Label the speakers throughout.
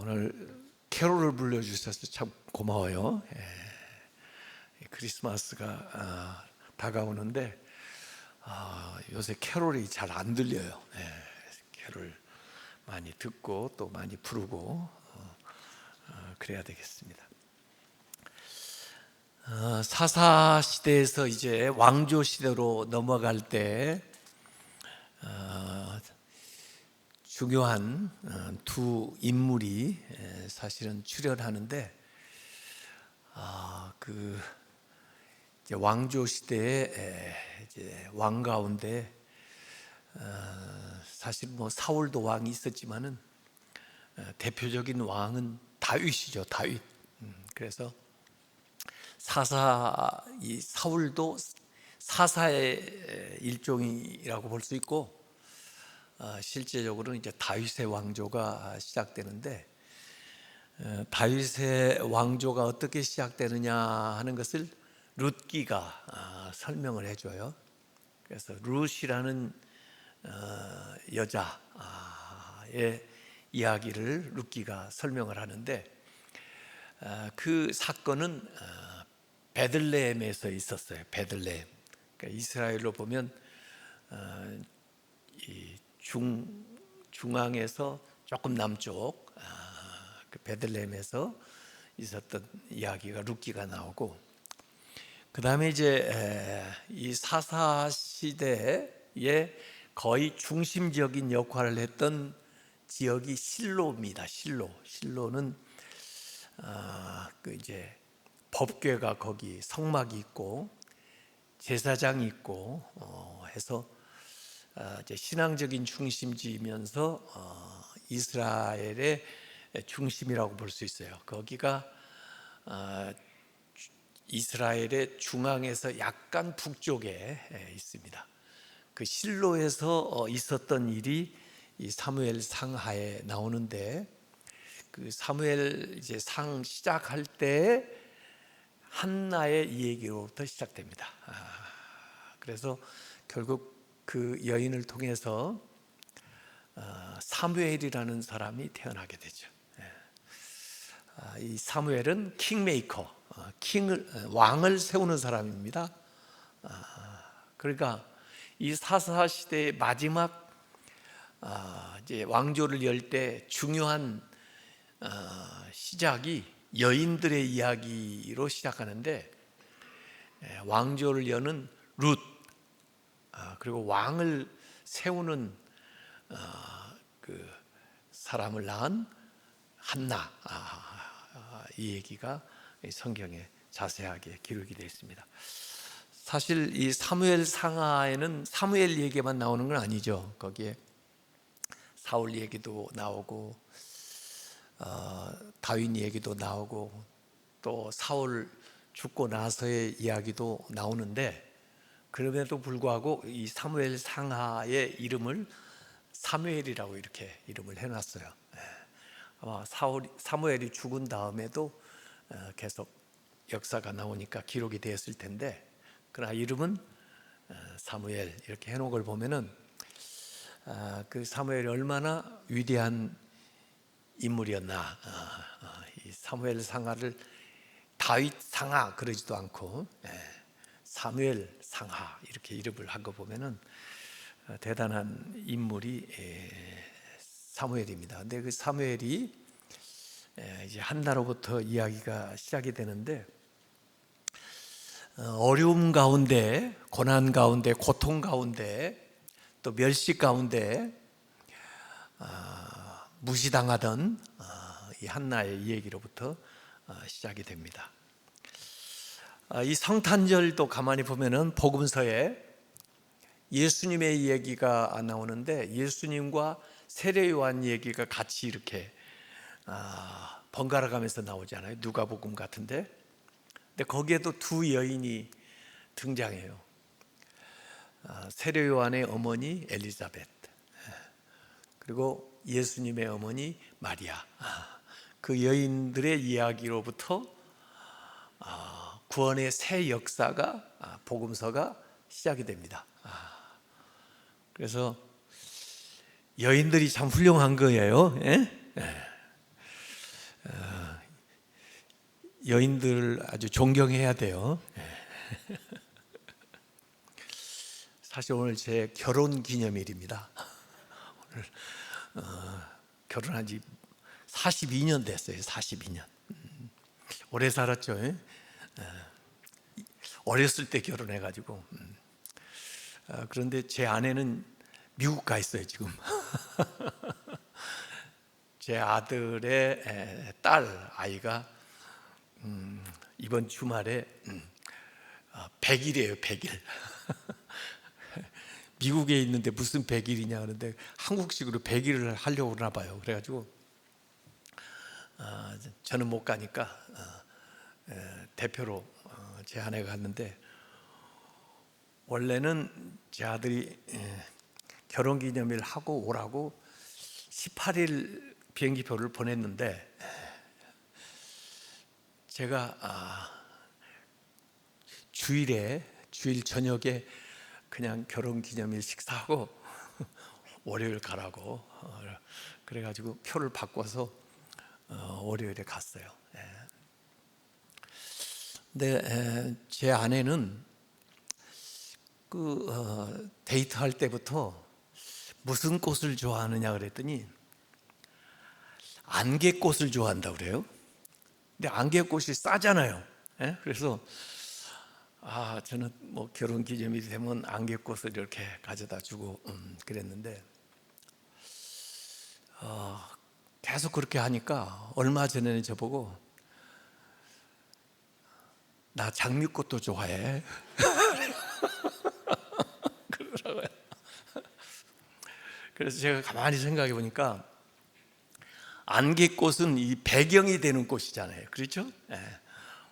Speaker 1: 오늘 캐롤을 불러주셔서 참 고마워요. 크리스마스가 다가오는데 요새 캐롤이 잘 안 들려요. 캐롤 많이 듣고 또 많이 부르고 그래야 되겠습니다. 사사 시대에서 이제 왕조 시대로 넘어갈 때 중요한 두 인물이 사실은 출연하는데 그 이제 왕조 시대에 이제 왕 가운데 사실 뭐 사울도 왕이 있었지만은 대표적인 왕은 다윗이죠. 다윗. 그래서 이 사울도 사사의 일종이라고 볼 수 있고 실제적으로는 이제 다윗의 왕조가 시작되는데 다윗의 왕조가 어떻게 시작되느냐 하는 것을 룻기가 설명을 해줘요. 그래서 룻이라는 여자의 이야기를 룻기가 설명을 하는데 그 사건은 베들레헴에서 있었어요. 베들레헴. 그러니까 이스라엘로 보면 이 중앙에서 조금 남쪽 그 베들레헴에서 있었던 이야기가 룻기가 나오고, 그 다음에 이제 이 사사 시대에 거의 중심적인 역할을 했던 지역이 실로입니다. 실로는 그 이제 법궤가 거기 성막이 있고 제사장이 있고 해서 이제 신앙적인 중심지이면서 이스라엘의 중심이라고 볼 수 있어요. 거기가 이스라엘의 중앙에서 약간 북쪽에 있습니다. 그 실로에서 있었던 일이 이 사무엘 상하에 나오는데, 그 사무엘 이제 상 시작할 때 한나의 이 얘기로부터 시작됩니다. 그래서 결국 그 여인을 통해서 사무엘이라는 사람이 태어나게 되죠. 이 사무엘은 킹메이커, 왕을 세우는 사람입니다. 그러니까 이 사사 시대의 마지막 이제 왕조를 열 때 중요한 시작이 여인들의 이야기로 시작하는데, 왕조를 여는 룻, 그리고 왕을 세우는 그 사람을 낳은 한나, 이 얘기가 성경에 자세하게 기록이 되어 있습니다. 사실 이 사무엘 상하에는 사무엘 얘기만 나오는 건 아니죠. 거기에 사울 얘기도 나오고 다윗 얘기도 나오고 또 사울 죽고 나서의 이야기도 나오는데, 그럼에도 불구하고 이 사무엘 상하의 이름을 사무엘이라고 이렇게 이름을 해놨어요. 아마 사무엘이 죽은 다음에도 계속 역사가 나오니까 기록이 되었을 텐데, 그러나 이름은 사무엘 이렇게 해놓은 걸 보면은 그 사무엘이 얼마나 위대한 인물이었나. 이 사무엘 상하를 다윗 상하 그러지도 않고 사무엘 상하 이렇게 이름을 한 거 보면은 대단한 인물이 사무엘입니다. 근데 그 사무엘이 이제 한나로부터 이야기가 시작이 되는데, 어려움 가운데, 고난 가운데, 고통 가운데, 또 멸시 가운데 무시당하던 이 한나의 이야기로부터 시작이 됩니다. 이 성탄절도 가만히 보면은 복음서에 예수님의 이야기가 나오는데, 예수님과 세례 요한 얘기가 같이 이렇게 번갈아 가면서 나오잖아요. 누가복음 같은데. 근데 거기에도 두 여인이 등장해요. 세례 요한의 어머니 엘리자벳, 그리고 예수님의 어머니 마리아. 그 여인들의 이야기로부터 구원의 새 역사가, 복음서가 시작이 됩니다. 그래서 여인들이 참 훌륭한 거예요. 여인들 아주 존경해야 돼요. 사실 오늘 제 결혼 기념일입니다. 오늘 결혼한 지 42년 됐어요. 42년. 오래 살았죠. 어렸을 때 결혼해가지고. 그런데 제 아내는 미국 가 있어요 지금. 제 아들의 딸 아이가 이번 주말에 100일이에요. 100일. 미국에 있는데 무슨 100일이냐 그러는데 한국식으로 100일을 하려고 그러나 봐요. 그래가지고 저는 못 가니까 대표로 제 아내가 갔는데, 원래는 제 아들이 결혼기념일 하고 오라고 18일 비행기표를 보냈는데, 제가 주일 저녁에 그냥 결혼기념일 식사하고 월요일 가라고 그래가지고 표를 바꿔서 월요일에 갔어요. 근데 제 아내는 데이트할 때부터 무슨 꽃을 좋아하느냐 그랬더니 안개꽃을 좋아한다고 그래요. 근데 안개꽃이 싸잖아요. 그래서 저는 뭐 결혼 기념일이 되면 안개꽃을 이렇게 가져다 주고 그랬는데, 계속 그렇게 하니까 얼마 전에는 저보고 나 장미꽃도 좋아해 그러더라고요. 그래서 제가 가만히 생각해 보니까 안개꽃은 이 배경이 되는 꽃이잖아요. 그렇죠?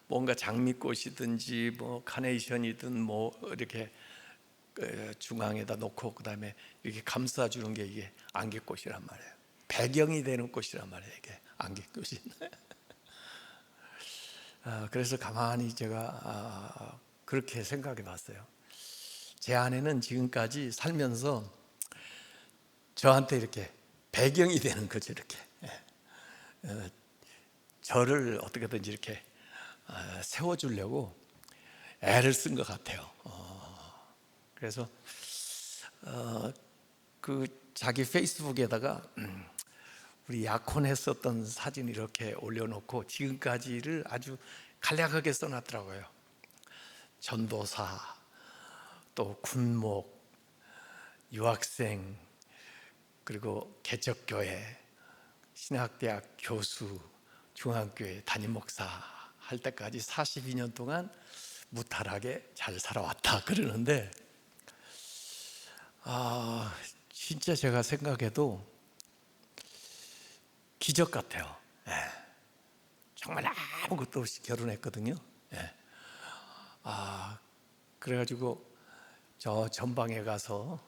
Speaker 1: 뭔가 장미꽃이든지 뭐 카네이션이든 뭐 이렇게 중앙에다 놓고 그다음에 이렇게 감싸주는 게 이게 안개꽃이란 말이에요. 배경이 되는 꽃이란 말이에요. 이게 안개꽃이. 그래서 가만히 제가 그렇게 생각해 봤어요. 제 아내는 지금까지 살면서 저한테 이렇게 배경이 되는 거죠. 이렇게 저를 어떻게든지 이렇게 세워주려고 애를 쓴 것 같아요. 그래서 그 자기 페이스북에다가 우리 약혼했었던 사진 이렇게 올려놓고 지금까지를 아주 간략하게 써놨더라고요. 전도사, 또 군목, 유학생, 그리고 개척교회, 신학대학 교수, 중앙교회 담임목사 할 때까지 42년 동안 무탈하게 잘 살아왔다 그러는데, 진짜 제가 생각해도 기적 같아요. 정말 아무것도 없이 결혼했거든요. 그래가지고 저 전방에 가서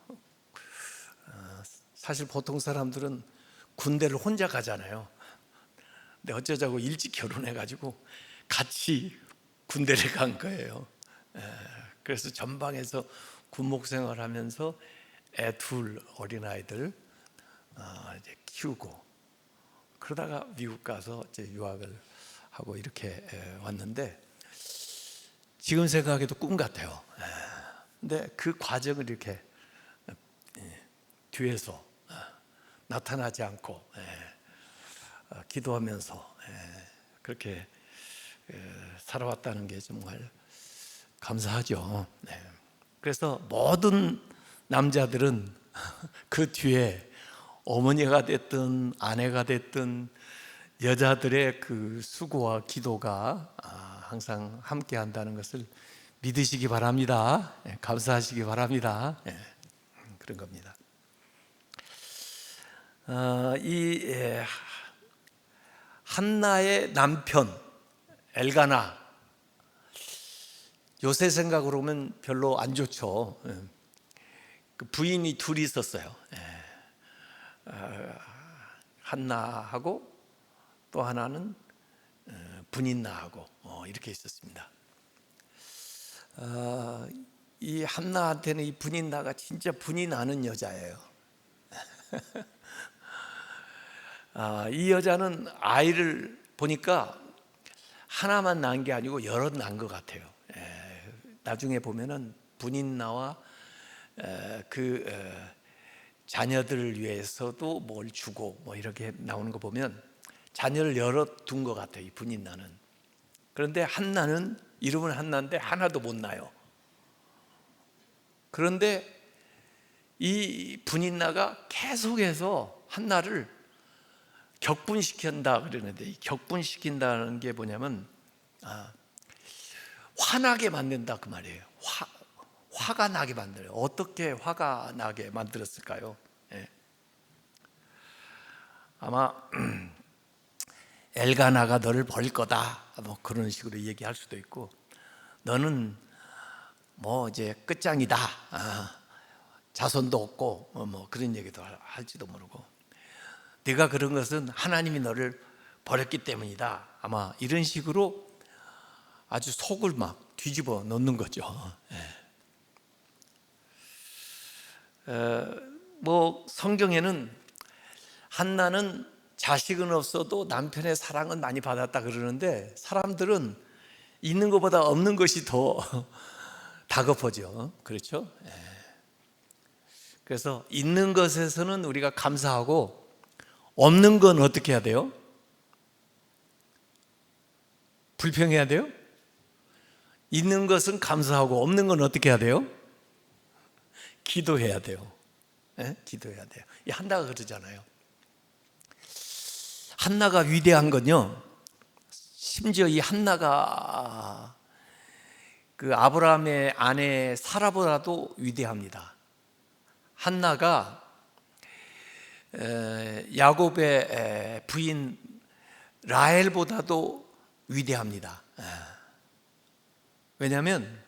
Speaker 1: 사실 보통 사람들은 군대를 혼자 가잖아요. 근데 어쩌자고 일찍 결혼해가지고 같이 군대를 간 거예요. 그래서 전방에서 군목 생활하면서 애 둘 어린아이들 이제 키우고, 그러다가 미국 가서 이제 유학을 하고 이렇게 왔는데, 지금 생각해도 꿈 같아요. 근데 그 과정을 이렇게 뒤에서 나타나지 않고 기도하면서 그렇게 살아왔다는 게 정말 감사하죠. 그래서 모든 남자들은 그 뒤에 어머니가 됐든 아내가 됐든 여자들의 그 수고와 기도가 항상 함께 한다는 것을 믿으시기 바랍니다. 감사하시기 바랍니다. 그런 겁니다. 이 한나의 남편 엘가나, 요새 생각으로 보면 별로 안 좋죠. 그 부인이 둘이 있었어요. 한나하고 또 하나는 분인나하고 이렇게 있었습니다. 이 한나한테는 이 분인나가 진짜 분이 나는 여자예요. 이 여자는 아이를 보니까 하나만 낳은 게 아니고 여러 낳은 것 같아요. 나중에 보면은 분인나와 자녀들을 위해서도 뭘 주고 뭐 이렇게 나오는 거 보면 자녀를 여러 둔 것 같아요, 이 분인나는. 그런데 한나는 이름은 한나인데 하나도 못 낳아요. 그런데 이 분인나가 계속해서 한나를 격분시킨다 그러는데, 이 격분시킨다는 게 뭐냐면 화나게 만든다 그 말이에요. 화가 나게 만들어요. 어떻게 화가 나게 만들었을까요? 아마 엘가나가 너를 버릴 거다 뭐 그런 식으로 얘기할 수도 있고, 너는 뭐 이제 끝장이다, 자손도 없고 뭐 그런 얘기도 할지도 모르고, 네가 그런 것은 하나님이 너를 버렸기 때문이다, 아마 이런 식으로 아주 속을 막 뒤집어 놓는 거죠. 뭐 성경에는 한나는 자식은 없어도 남편의 사랑은 많이 받았다 그러는데, 사람들은 있는 것보다 없는 것이 더 다급하죠. 그렇죠? 그래서 있는 것에서는 우리가 감사하고, 없는 건 어떻게 해야 돼요? 불평해야 돼요? 있는 것은 감사하고 없는 건 어떻게 해야 돼요? 기도해야 돼요. 기도해야 돼요. 이 한나가 그러잖아요. 한나가 위대한 건요, 심지어 이 한나가 그 아브라함의 아내 사라보다도 위대합니다. 한나가 야곱의 부인 라헬보다도 위대합니다. 왜냐하면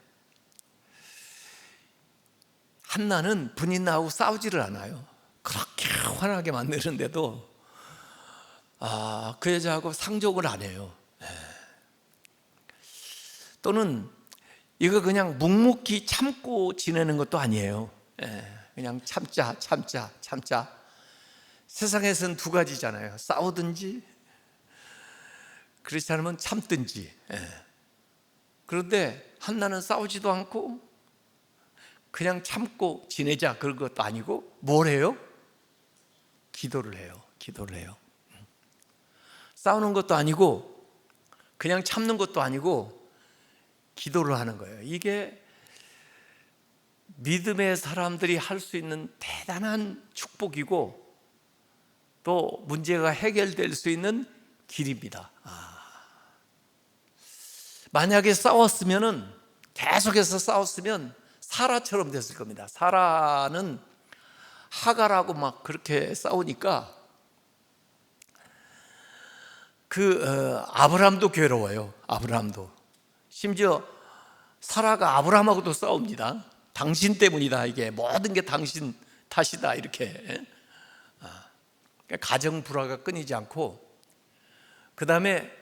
Speaker 1: 한나는 분인나하고 싸우지를 않아요. 그렇게 화나게 만드는데도 그 여자하고 상종을 안 해요. 또는 이거 그냥 묵묵히 참고 지내는 것도 아니에요. 그냥 참자. 세상에서는 두 가지잖아요. 싸우든지 그렇지 않으면 참든지. 그런데 한나는 싸우지도 않고 그냥 참고 지내자 그런 것도 아니고 뭘 해요? 기도를 해요. 싸우는 것도 아니고 그냥 참는 것도 아니고 기도를 하는 거예요. 이게 믿음의 사람들이 할 수 있는 대단한 축복이고, 또 문제가 해결될 수 있는 길입니다. 만약에 계속해서 싸웠으면 사라처럼 됐을 겁니다. 사라는 하갈하고 막 그렇게 싸우니까 아브라함도 괴로워요. 아브라함도. 심지어 사라가 아브라함하고도 싸웁니다. 당신 때문이다, 이게 모든 게 당신 탓이다, 이렇게. 가정 불화가 끊이지 않고, 그 다음에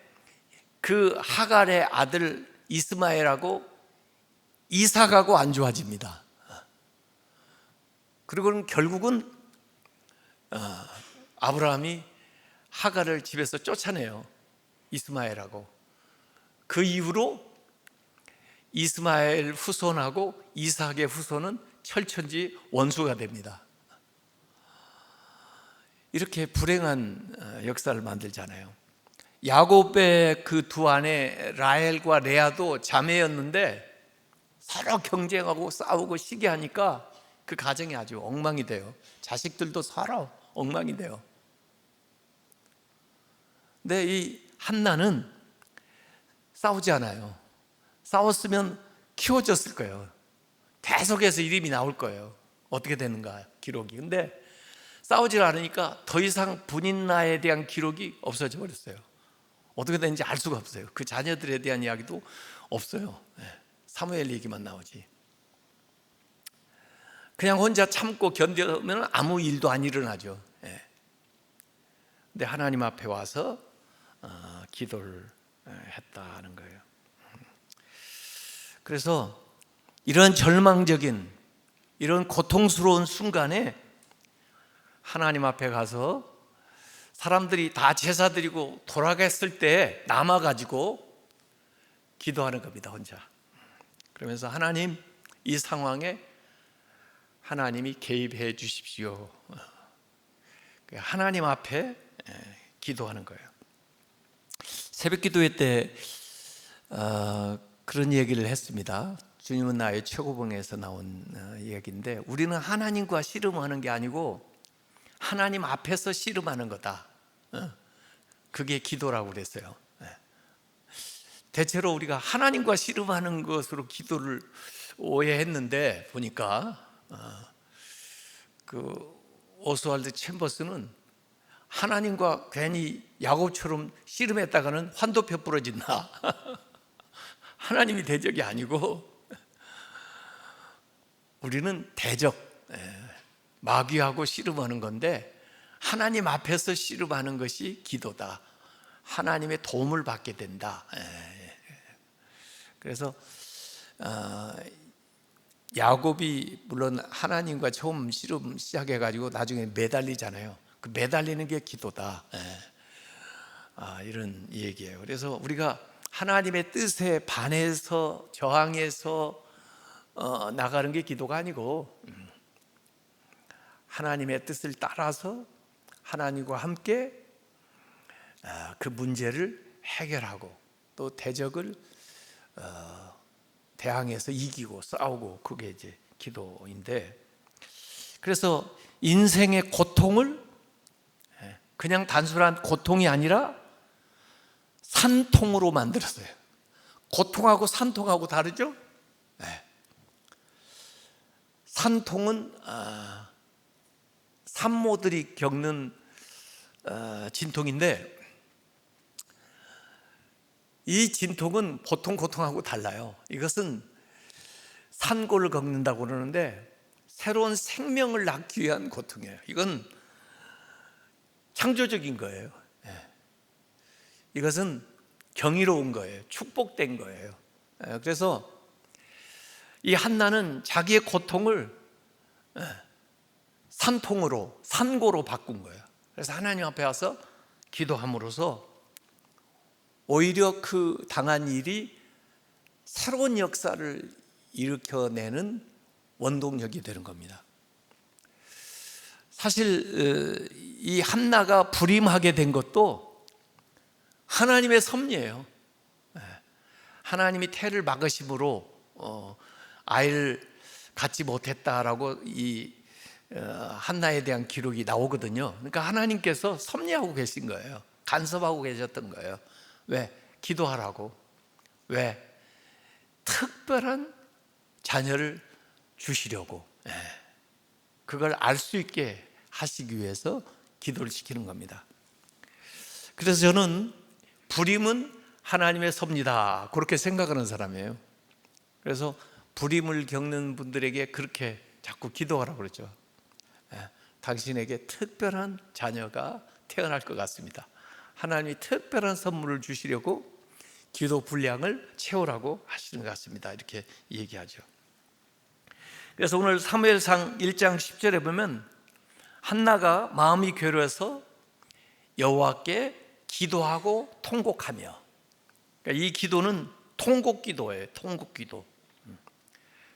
Speaker 1: 그 하갈의 아들 이스마엘하고 이삭하고 안 좋아집니다. 그리고는 결국은 아브라함이 하갈을 집에서 쫓아내요. 이스마엘하고. 그 이후로 이스마엘 후손하고 이삭의 후손은 철천지 원수가 됩니다. 이렇게 불행한 역사를 만들잖아요. 야곱의 그 두 아내 라헬과 레아도 자매였는데 서로 경쟁하고 싸우고 시기하니까 그 가정이 아주 엉망이 돼요. 자식들도 서로 엉망이 돼요. 근데 이 한나는 싸우지 않아요. 싸웠으면 키워졌을 거예요. 계속해서 이름이 나올 거예요. 어떻게 되는가, 기록이. 근데 싸우지 않으니까 더 이상 분인나에 대한 기록이 없어져 버렸어요. 어떻게 되는지 알 수가 없어요. 그 자녀들에 대한 이야기도 없어요. 사무엘 얘기만 나오지. 그냥 혼자 참고 견디면 아무 일도 안 일어나죠. 근데 하나님 앞에 와서 기도를 했다는 거예요. 그래서 이런 절망적인, 이런 고통스러운 순간에 하나님 앞에 가서 사람들이 다 제사 드리고 돌아갔을 때 남아가지고 기도하는 겁니다, 혼자. 그러면서 하나님, 이 상황에 하나님이 개입해 주십시오. 하나님 앞에 기도하는 거예요. 새벽 기도회 때 그런 얘기를 했습니다. 주님은 나의 최고봉에서 나온 이야기인데, 우리는 하나님과 씨름하는 게 아니고 하나님 앞에서 씨름하는 거다. 그게 기도라고 그랬어요. 대체로 우리가 하나님과 씨름하는 것으로 기도를 오해했는데, 보니까 그 오스왈드 챔버스는 하나님과 괜히 야곱처럼 씨름했다가는 환도표 부러진다. 하나님이 대적이 아니고 우리는 대적, 마귀하고 씨름하는 건데, 하나님 앞에서 씨름하는 것이 기도다. 하나님의 도움을 받게 된다. 그래서 야곱이 물론 하나님과 처음 씨름 시작해가지고 나중에 매달리잖아요. 그 매달리는 게 기도다. 이런 얘기예요. 그래서 우리가 하나님의 뜻에 반해서 저항해서 나가는 게 기도가 아니고, 하나님의 뜻을 따라서 하나님과 함께 그 문제를 해결하고 또 대적을 대항해서 이기고 싸우고, 그게 이제 기도인데, 그래서 인생의 고통을 그냥 단순한 고통이 아니라 산통으로 만들었어요. 고통하고 산통하고 다르죠? 산통은 산모들이 겪는 진통인데, 이 진통은 보통 고통하고 달라요. 이것은 산고를 겪는다고 그러는데, 새로운 생명을 낳기 위한 고통이에요. 이건 창조적인 거예요. 이것은 경이로운 거예요. 축복된 거예요. 그래서 이 한나는 자기의 고통을 산통으로, 산고로 바꾼 거예요. 그래서 하나님 앞에 와서 기도함으로써 오히려 그 당한 일이 새로운 역사를 일으켜내는 원동력이 되는 겁니다. 사실 이 한나가 불임하게 된 것도 하나님의 섭리예요. 하나님이 태를 막으심으로 아이를 갖지 못했다라고 이 한나에 대한 기록이 나오거든요. 그러니까 하나님께서 섭리하고 계신 거예요. 간섭하고 계셨던 거예요. 왜? 기도하라고. 왜? 특별한 자녀를 주시려고. 그걸 알 수 있게 하시기 위해서 기도를 시키는 겁니다. 그래서 저는 불임은 하나님의 섭리다, 그렇게 생각하는 사람이에요. 그래서 불임을 겪는 분들에게 그렇게 자꾸 기도하라고 그러죠. 당신에게 특별한 자녀가 태어날 것 같습니다. 하나님이 특별한 선물을 주시려고 기도 분량을 채우라고 하시는 것 같습니다. 이렇게 얘기하죠. 그래서 오늘 사무엘상 1장 10절에 보면 한나가 마음이 괴로워서 여호와께 기도하고 통곡하며, 그러니까 이 기도는 통곡 기도예요. 통곡 기도.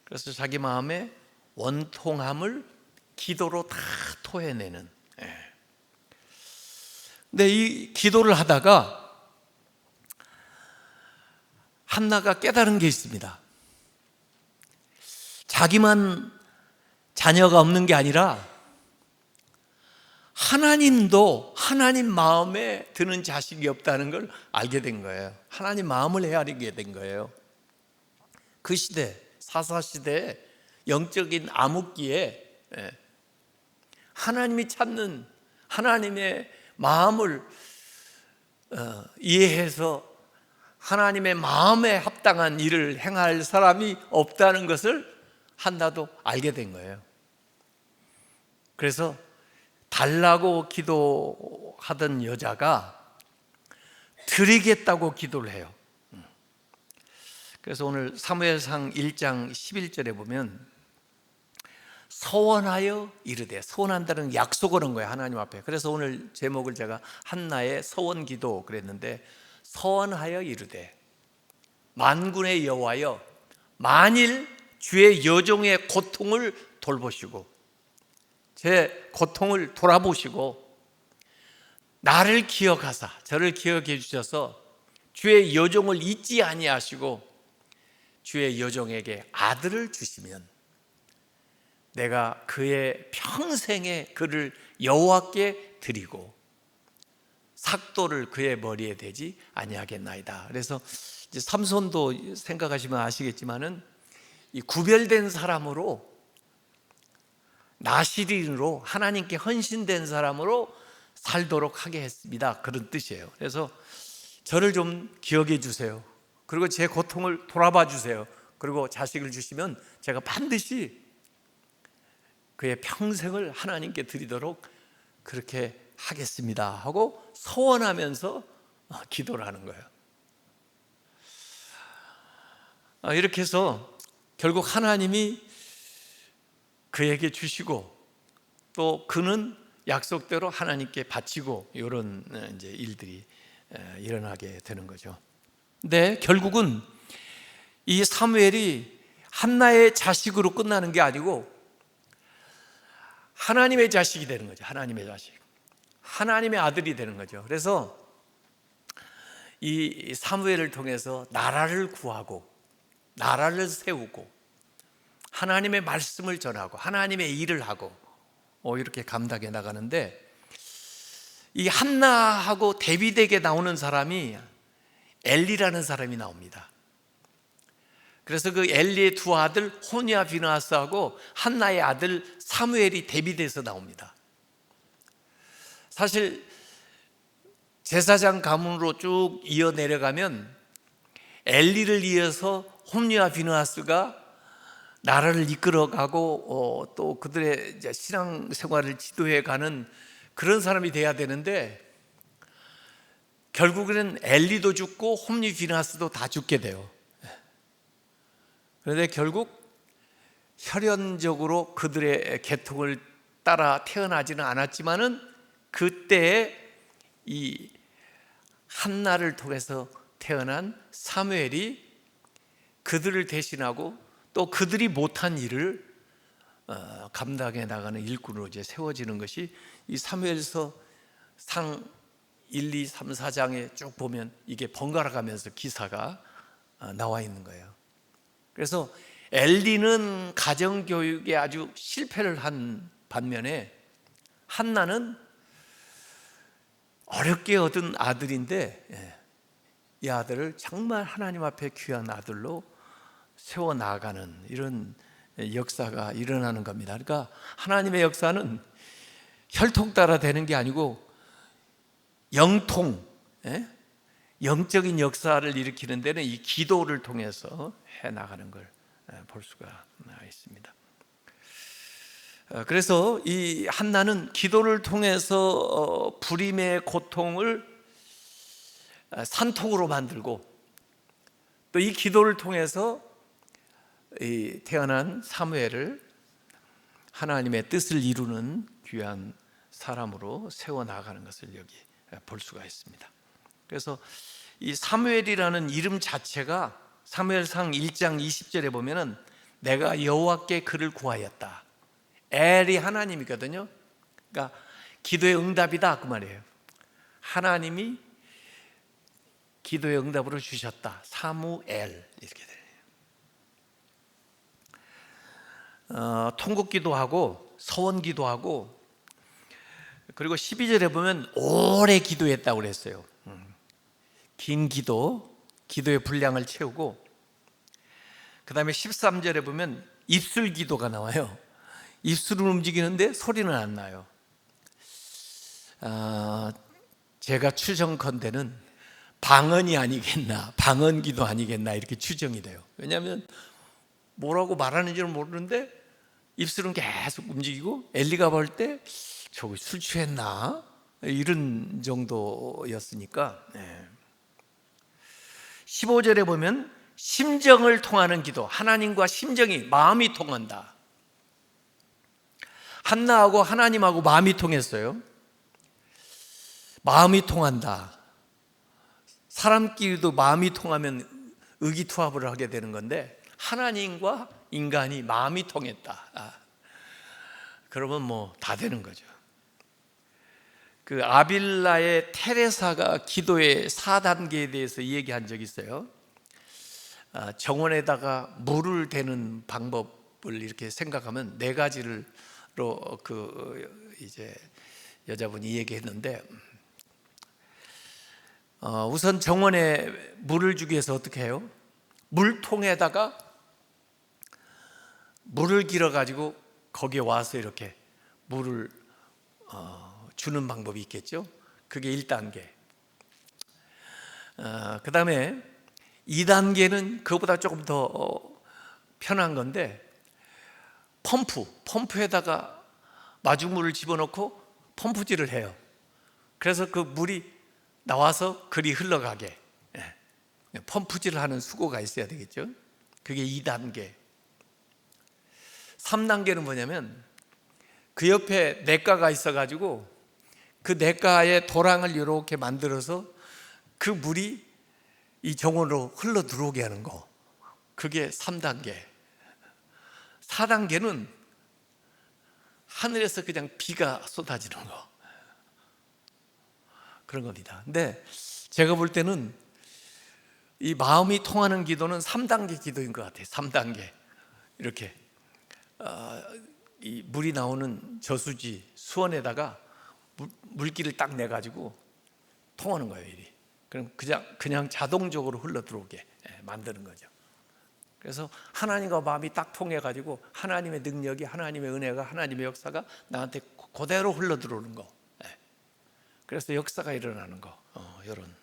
Speaker 1: 그래서 자기 마음의 원통함을 기도로 다 토해내는. 근데 이 기도를 하다가 한나가 깨달은 게 있습니다. 자기만 자녀가 없는 게 아니라 하나님도 하나님 마음에 드는 자식이 없다는 걸 알게 된 거예요. 하나님 마음을 헤아리게 된 거예요. 그 시대, 사사시대에 영적인 암흑기에 하나님이 찾는, 하나님의 마음을 이해해서 하나님의 마음에 합당한 일을 행할 사람이 없다는 것을 한나도 알게 된 거예요. 그래서 달라고 기도하던 여자가 드리겠다고 기도를 해요. 그래서 오늘 사무엘상 1장 11절에 보면 서원하여 이르되, 서원한다는 약속을 한 거예요, 하나님 앞에. 그래서 오늘 제목을 제가 한나의 서원 기도 그랬는데, 서원하여 이르되, 만군의 여호와여, 만일 주의 여종의 고통을 돌보시고 제 고통을 돌아보시고 나를 기억하사 저를 기억해 주셔서 주의 여종을 잊지 아니하시고 주의 여종에게 아들을 주시면 내가 그의 평생에 그를 여호와께 드리고 삭도를 그의 머리에 대지 아니하겠나이다. 그래서 이제 삼손도 생각하시면 아시겠지만은 이 구별된 사람으로, 나시린으로 하나님께 헌신된 사람으로 살도록 하게 했습니다. 그런 뜻이에요. 그래서 저를 좀 기억해 주세요. 그리고 제 고통을 돌아봐 주세요. 그리고 자식을 주시면 제가 반드시 그의 평생을 하나님께 드리도록 그렇게 하겠습니다 하고 소원하면서 기도를 하는 거예요. 이렇게 해서 결국 하나님이 그에게 주시고 또 그는 약속대로 하나님께 바치고 이런 이제 일들이 일어나게 되는 거죠. 근데 결국은 이 사무엘이 한나의 자식으로 끝나는 게 아니고 하나님의 자식이 되는 거죠. 하나님의 자식, 하나님의 아들이 되는 거죠. 그래서 이 사무엘을 통해서 나라를 구하고 나라를 세우고 하나님의 말씀을 전하고 하나님의 일을 하고 이렇게 감당해 나가는데, 이 한나하고 대비되게 나오는 사람이 엘리라는 사람이 나옵니다. 그래서 그 엘리의 두 아들 호니와 비느하스하고 한나의 아들 사무엘이 대비돼서 나옵니다. 사실 제사장 가문으로 쭉 이어 내려가면 엘리를 이어서 홈리와 비느하스가 나라를 이끌어가고 또 그들의 신앙생활을 지도해가는 그런 사람이 돼야 되는데, 결국에는 엘리도 죽고 홈리 비느하스도 다 죽게 돼요. 그런데 결국 혈연적으로 그들의 계통을 따라 태어나지는 않았지만은 그때에 이 한나를 통해서 태어난 사무엘이 그들을 대신하고 또 그들이 못한 일을 감당해 나가는 일꾼으로 이제 세워지는 것이 이 사무엘서 상 1, 2, 3, 4장에 쭉 보면 이게 번갈아 가면서 기사가 나와 있는 거예요. 그래서 엘리는 가정교육에 아주 실패를 한 반면에 한나는 어렵게 얻은 아들인데 이 아들을 정말 하나님 앞에 귀한 아들로 세워나가는 이런 역사가 일어나는 겁니다. 그러니까 하나님의 역사는 혈통 따라 되는 게 아니고 영통, 영적인 역사를 일으키는 데는 이 기도를 통해서 해나가는 걸 볼 수가 있습니다. 그래서 이 한나는 기도를 통해서 불임의 고통을 산통으로 만들고 또 이 기도를 통해서 이 태어난 사무엘을 하나님의 뜻을 이루는 귀한 사람으로 세워나가는 것을 여기 볼 수가 있습니다. 그래서 이 사무엘이라는 이름 자체가 사무엘상 1장 20절에 보면은 내가 여호와께 그를 구하였다. 엘이 하나님이거든요. 그러니까 기도의 응답이다 그 말이에요. 하나님이 기도의 응답으로 주셨다. 사무엘 이렇게 돼요. 통곡기도 하고 서원기도 하고, 그리고 12절에 보면 오래 기도했다고 그랬어요. 긴 기도의 분량을 채우고, 그 다음에 13절에 보면 입술 기도가 나와요. 입술은 움직이는데 소리는 안 나요. 제가 추정컨대는 방언이 아니겠나, 방언기도 아니겠나 이렇게 추정이 돼요. 왜냐하면 뭐라고 말하는지는 모르는데 입술은 계속 움직이고, 엘리가 볼 때 저거 술 취했나 이런 정도였으니까. 15절에 보면 심정을 통하는 기도, 하나님과 심정이, 마음이 통한다. 한나하고 하나님하고 마음이 통했어요. 마음이 통한다. 사람끼리도 마음이 통하면 의기투합을 하게 되는 건데, 하나님과 인간이 마음이 통했다. 그러면 뭐 다 되는 거죠. 그 아빌라의 테레사가 기도의 4단계에 대해서 얘기한 적이 있어요. 정원에다가 물을 대는 방법을 이렇게 생각하면 네 가지로 이제 여자분이 얘기했는데, 우선 정원에 물을 주기 위해서 어떻게 해요? 물통에다가 물을 길어 가지고 거기에 와서 이렇게 물을 주는 방법이 있겠죠. 그게 1단계. 그 다음에 2단계는 그거보다 조금 더 편한 건데, 펌프에다가 마중물을 집어넣고 펌프질을 해요. 그래서 그 물이 나와서 그리 흘러가게 펌프질을 하는 수고가 있어야 되겠죠. 그게 2단계. 3단계는 뭐냐면, 그 옆에 냇가가 있어가지고 그 냇가에 도랑을 이렇게 만들어서 그 물이 이 정원으로 흘러 들어오게 하는 거, 그게 3단계. 4단계는 하늘에서 그냥 비가 쏟아지는 거, 그런 겁니다. 근데 제가 볼 때는 이 마음이 통하는 기도는 3단계 기도인 것 같아요. 3단계. 이렇게 이 물이 나오는 저수지 수원에다가 물기를 딱 내가지고 통하는 거예요, 일이. 그럼 그냥 자동적으로 흘러 들어오게 만드는 거죠. 그래서 하나님과 마음이 딱 통해가지고 하나님의 능력이, 하나님의 은혜가, 하나님의 역사가 나한테 그대로 흘러 들어오는 거. 그래서 역사가 일어나는 거. 이런.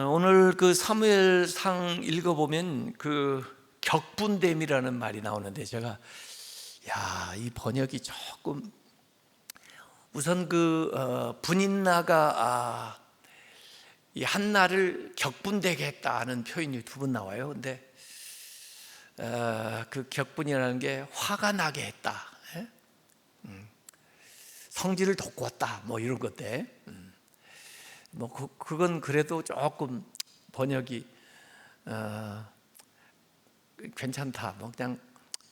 Speaker 1: 오늘 그 사무엘상 읽어보면 그 격분됨이라는 말이 나오는데, 제가 이 번역이 조금, 우선 그 분인나가 이 한나를 격분되게 했다는 표현이 2번 나와요. 근데 그 격분이라는 게 화가 나게 했다, 성질을 돋구었다, 뭐 이런 것들. 뭐 그건 그래도 조금 번역이 괜찮다, 뭐 그냥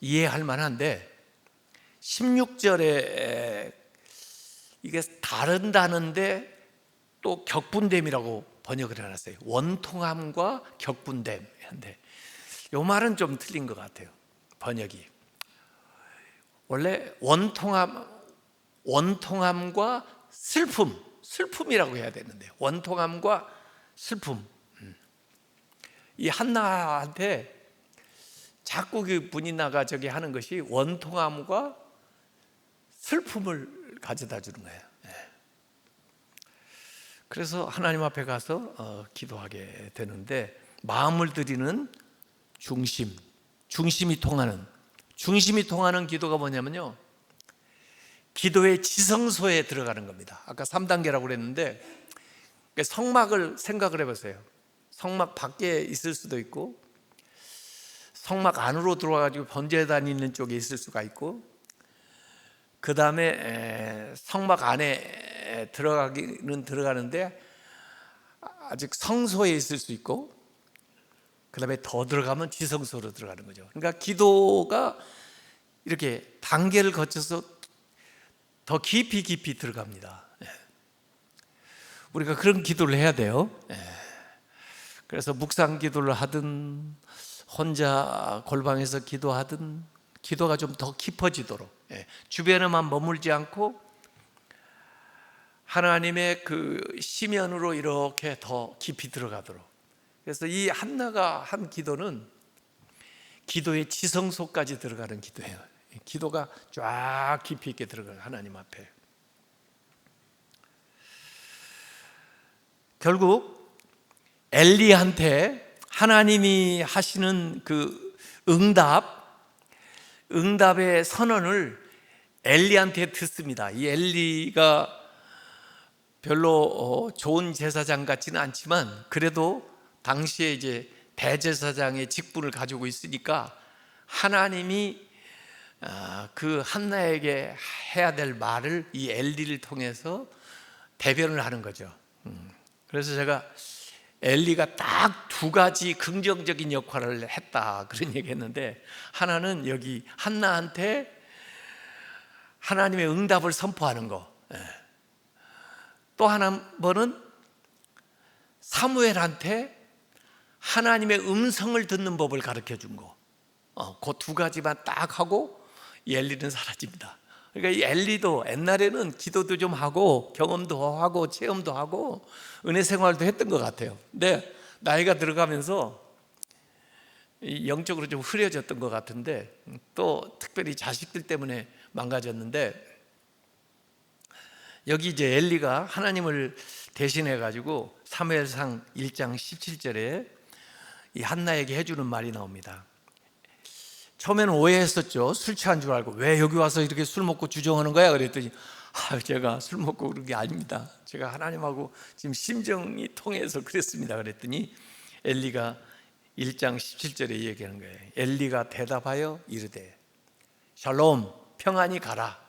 Speaker 1: 이해할 만한데, 16절에 이게 다른다는데 또 격분됨이라고 번역을 해놨어요. 원통함과 격분됨. 근데 이 말은 좀 틀린 것 같아요, 번역이. 원래 원통함과 슬픔이라고 해야 되는데, 원통함과 슬픔. 이 한나한테 자꾸 그 분이나가 저기 하는 것이 원통함과 슬픔을 가져다 주는 거예요. 그래서 하나님 앞에 가서 기도하게 되는데, 마음을 드리는 중심이 통하는 기도가 뭐냐면요, 기도의 지성소에 들어가는 겁니다. 아까 3단계라고 그랬는데, 성막을 생각을 해보세요. 성막 밖에 있을 수도 있고, 성막 안으로 들어와가지고 번제단 있는 쪽에 있을 수가 있고, 그 다음에 성막 안에 들어가기는 들어가는데 아직 성소에 있을 수 있고, 그 다음에 더 들어가면 지성소로 들어가는 거죠. 그러니까 기도가 이렇게 단계를 거쳐서 더 깊이 들어갑니다. 우리가 그런 기도를 해야 돼요. 그래서 묵상 기도를 하든 혼자 골방에서 기도하든, 기도가 좀 더 깊어지도록, 주변에만 머물지 않고 하나님의 그 시면으로 이렇게 더 깊이 들어가도록. 그래서 이 한나가 한 기도는 기도의 지성소까지 들어가는 기도예요. 기도가 쫙 깊이 있게 들어가요, 하나님 앞에. 결국 엘리한테 하나님이 하시는 그 응답의 선언을 엘리한테 듣습니다. 이 엘리가 별로 좋은 제사장 같지는 않지만, 그래도 당시에 이제 대제사장의 직분을 가지고 있으니까 하나님이 그 한나에게 해야 될 말을 이 엘리를 통해서 대변을 하는 거죠. 그래서 제가 엘리가 딱 두 가지 긍정적인 역할을 했다, 그런 얘기했는데, 하나는 여기 한나한테 하나님의 응답을 선포하는 거, 또 한 번은 사무엘한테 하나님의 음성을 듣는 법을 가르쳐 준 거. 그 두 가지만 딱 하고 이 엘리는 사라집니다. 그러니까 이 엘리도 옛날에는 기도도 좀 하고 경험도 하고 체험도 하고 은혜 생활도 했던 것 같아요. 근데 나이가 들어가면서 영적으로 좀 흐려졌던 것 같은데, 또 특별히 자식들 때문에 망가졌는데, 여기 이제 엘리가 하나님을 대신해 가지고 사무엘상 1장 17절에 이 한나에게 해주는 말이 나옵니다. 처음에는 오해했었죠. 술 취한 줄 알고, 왜 여기 와서 이렇게 술 먹고 주정하는 거야? 그랬더니, 제가 술 먹고 그런 게 아닙니다. 제가 하나님하고 지금 심정이 통해서 그랬습니다. 그랬더니 엘리가 1장 17절에 얘기하는 거예요. 엘리가 대답하여 이르되, 샬롬, 평안히 가라.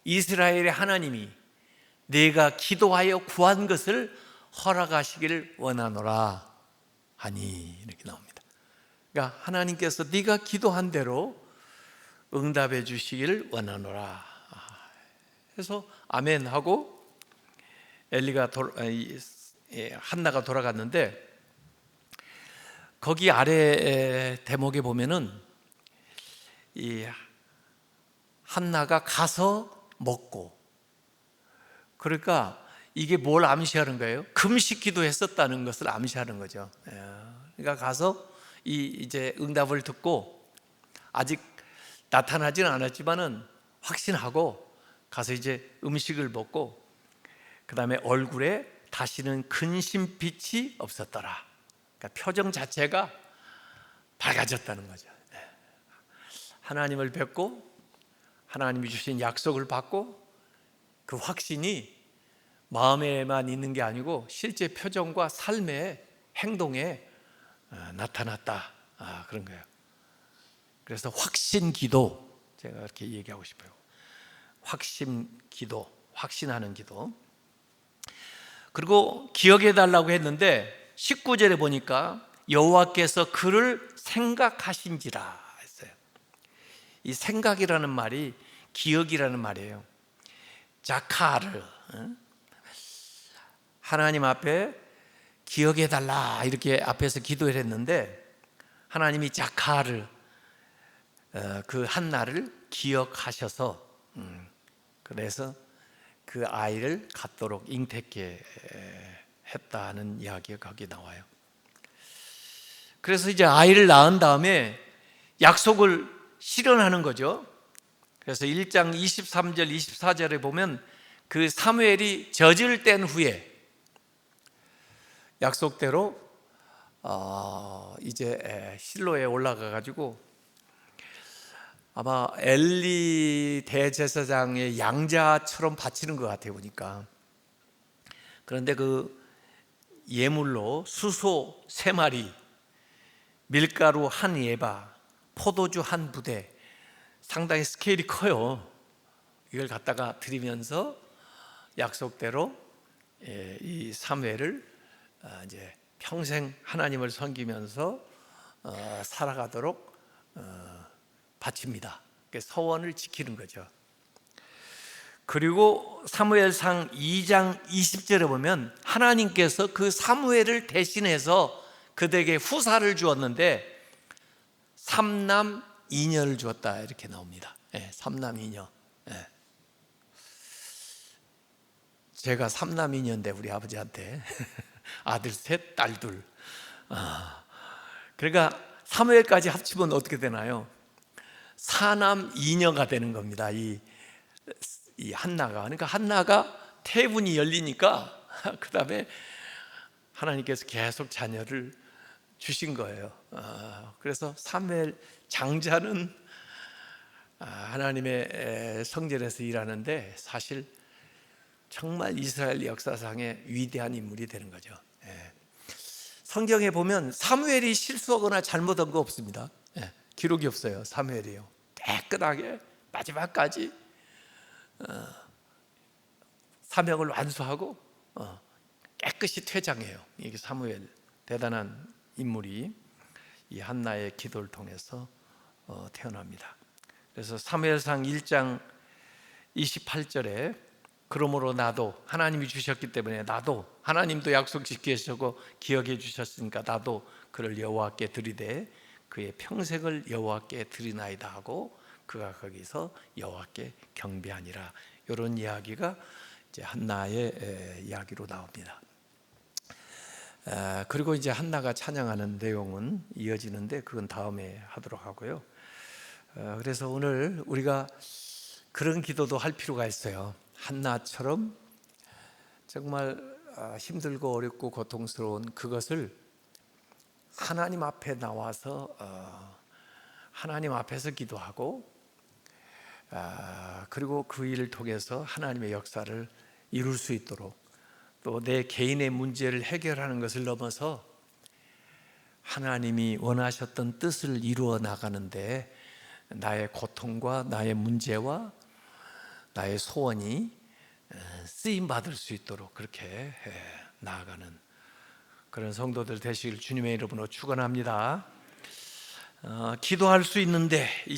Speaker 1: 이스라엘의 하나님이 네가 기도하여 구한 것을 허락하시기를 원하노라 하니, 이렇게 나옵니다. 그러니까 하나님께서 네가 기도한 대로 응답해 주시기를 원하노라. 그래서 아멘 하고 한나가 돌아갔는데, 거기 아래 대목에 보면은 이 한나가 가서 먹고, 그러니까 이게 뭘 암시하는 거예요? 금식 기도했었다는 것을 암시하는 거죠. 그러니까 가서 이제 응답을 듣고, 아직 나타나지는 않았지만은 확신하고 가서 이제 음식을 먹고, 그 다음에 얼굴에 다시는 근심빛이 없었더라. 그러니까 표정 자체가 밝아졌다는 거죠. 하나님을 뵙고 하나님이 주신 약속을 받고, 그 확신이 마음에만 있는 게 아니고 실제 표정과 삶의 행동에 나타났다, 그런 거예요. 그래서 확신 기도, 제가 그렇게 얘기하고 싶어요. 확신 기도, 확신하는 기도. 그리고 기억해 달라고 했는데 19절에 보니까 여호와께서 그를 생각하신지라 했어요. 이 생각이라는 말이 기억이라는 말이에요. 자카르, 하나님 앞에 기억해 달라 이렇게 앞에서 기도를 했는데, 하나님이 자카르, 그 한나를 기억하셔서 그래서 그 아이를 갖도록 잉태케 했다는 이야기가 거기 나와요. 그래서 이제 아이를 낳은 다음에 약속을 실현하는 거죠. 그래서 1장 23절 24절에 보면 그 사무엘이 젖을 뗀 후에 약속대로 이제 실로에 올라가 가지고, 아마 엘리 대제사장의 양자처럼 바치는 것 같아요 보니까. 그런데 그 예물로 수소 3마리, 밀가루 1에바, 포도주 1부대, 상당히 스케일이 커요. 이걸 갖다가 드리면서 약속대로 이 사무엘을 이제 평생 하나님을 섬기면서 살아가도록 바칩니다. 서원을 지키는 거죠. 그리고 사무엘상 2장 20절에 보면 하나님께서 그 사무엘을 대신해서 그들에게 후사를 주었는데 3남 2녀를 주었다, 이렇게 나옵니다. 3남 2녀. 제가 3남 2녀인데 우리 아버지한테 아들 셋, 딸 둘. 그러니까 사무엘까지 합치면 어떻게 되나요? 4남 2녀가 되는 겁니다. 이 한나가. 그러니까 한나가 태분이 열리니까 그 다음에 하나님께서 계속 자녀를 주신 거예요. 그래서 사무엘 장자는 하나님의 성전에서 일하는데 사실 정말 이스라엘 역사상의 위대한 인물이 되는 거죠. 성경에 보면 사무엘이 실수하거나 잘못한 거 없습니다. 기록이 없어요. 사무엘이요, 깨끗하게 마지막까지 사명을 완수하고 깨끗이 퇴장해요. 이게 사무엘, 대단한 인물이 이 한나의 기도를 통해서 태어납니다. 그래서 사무엘상 1장 28절에 그러므로 나도, 하나님이 주셨기 때문에 나도, 하나님도 약속 지키시고 기억해 주셨으니까 나도 그를 여호와께 드리되 그의 평생을 여호와께 드리나이다 하고 그가 거기서 여호와께 경배하니라. 이런 이야기가 이제 한나의 이야기로 나옵니다. 그리고 이제 한나가 찬양하는 내용은 이어지는데 그건 다음에 하도록 하고요. 그래서 오늘 우리가 그런 기도도 할 필요가 있어요. 한나처럼 정말 힘들고 어렵고 고통스러운 그것을 하나님 앞에 나와서 하나님 앞에서 기도하고 그리고 그 일을 통해서 하나님의 역사를 이룰 수 있도록, 또 내 개인의 문제를 해결하는 것을 넘어서 하나님이 원하셨던 뜻을 이루어 나가는데 나의 고통과 나의 문제와 나의 소원이 쓰임 받을 수 있도록 그렇게 나아가는 그런 성도들 되시길 주님의 이름으로 축원합니다. 기도할 수 있는데 이